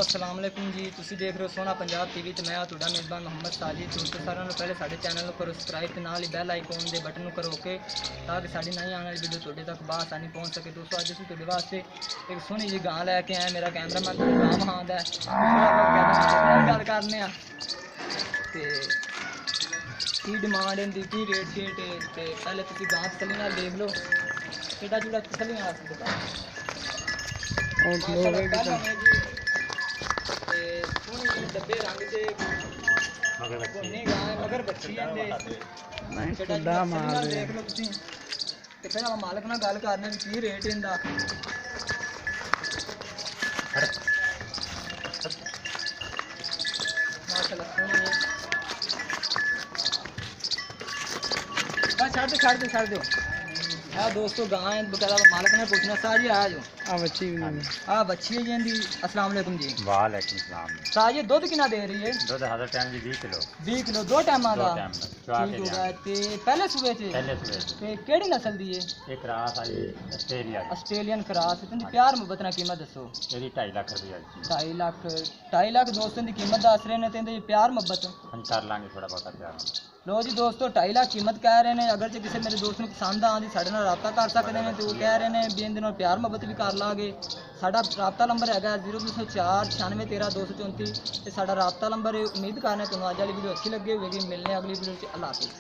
अस्सलाम वालेकुम जी। तुसी देख रहे हो सोना पंजाब टीवी ते मैं तुहाडा मेज़बान मोहम्मद साजिद। दोस्तों सारिਆਂ ਨੂੰ ਪਹਿਲੇ ਸਾਡੇ ਚੈਨਲ ਨੂੰ ਕਰੋ ਸਬਸਕ੍ਰਾਈਬ ਤੇ ਨਾਲ ਹੀ ਬੈਲ ਆਈਕਨ ਦੇ ਬਟਨ ਨੂੰ ਕਰੋ ਓਕੇ ਤਾਂ ਕਿ ਸਾਡੀ ਨਵੀਂ ਆਉਣ ਵਾਲੀ ਵੀਡੀਓ ਤੁਹਾਡੇ ਤੱਕ ਬਾਸਾਨੀ ਪਹੁੰਚ ਸਕੇ। ਦੋਸਤੋ ਅੱਜ ਅਸੀਂ ਤੁਹਾਡੇ ਵਾਸਤੇ ਇੱਕ ਸੋਹਣੀ ਜਿਹੀ ਗਾਂ ਲੈ ਕੇ ਆਏ। ਮੇਰਾ ਕੈਮਰਾਮੈਨ ਤੁਹਾਨੂੰ ਗਾਂ ਵਹਾਉਂਦਾ ਹੈ। ਗੱਲ ਕਰਨੇ ਆ ਤੇ ਕੀ ਡਿਮਾਂਡ ਇਹਦੀ ਕੀ ਰੇਟ ਸ਼ੇਟ ਤੇ ਪਹਿਲੇ ਤੁਸੀਂ ਗਾਂ ਤਸੱਲੀ ਨਾਲ ਦੇਖ ਲਓ ਕਿਹੜਾ ਜਿਹੜਾ ਤਸੱਲੀ ਨਾਲ ਅਸੀਂ ਬਤਾ डब्बे रंग से मगर बच्ची देख लो फिर आप मालिक ना गल करने की रेट इनका छड़ दो दोस्तों गां बकायदा मालिक ने पूछना साजी आया जो बच्ची है जी इनकी। अस्सलाम वालेकुम जी। वालेकुम सलाम। साजी दुध कितना दे रही है? दुध हर टाइम जी 20 किलो दो टाइमां दा ठीक हो गया ते पहले सूबे च ते केड़ी नस्ल दी है? एक क्रास आई ऑस्ट्रेलियन क्रास ते प्यार मुहब्बत ना कीमत दसो। ਇਹਦੀ 2.5 ਲੱਖ ਰੁਪਏ 2.5 ਲੱਖ ਦੋਸਤਾਂ ਦੀ ਕੀਮਤ ਦੱਸ ਰਹੇ ਨੇ ਤੇ ਇਹਦੇ ਪਿਆਰ ਮੁਹੱਬਤ हम कर लांगे थोड़ा बहुत प्यार। लो जी दोस्तों 2.5 ਲੱਖ कीमत कह रहे हैं। अगर जो किसी मेरे दोस्त को पसंद आँदी साढ़े नाल राबता कर सकते हैं तो वो कह रहे हैं भी इनके नाल प्यार मुहब्बत भी कर लाँगे। साडा राबता नंबर है 0204 96 13 234 ते साडा राबता नंबर। उम्मीद करने तुहानू अज वाली वीडियो अच्छी लगी होगी। मिलने अगली वीडियो अल्लाह हाफिज़।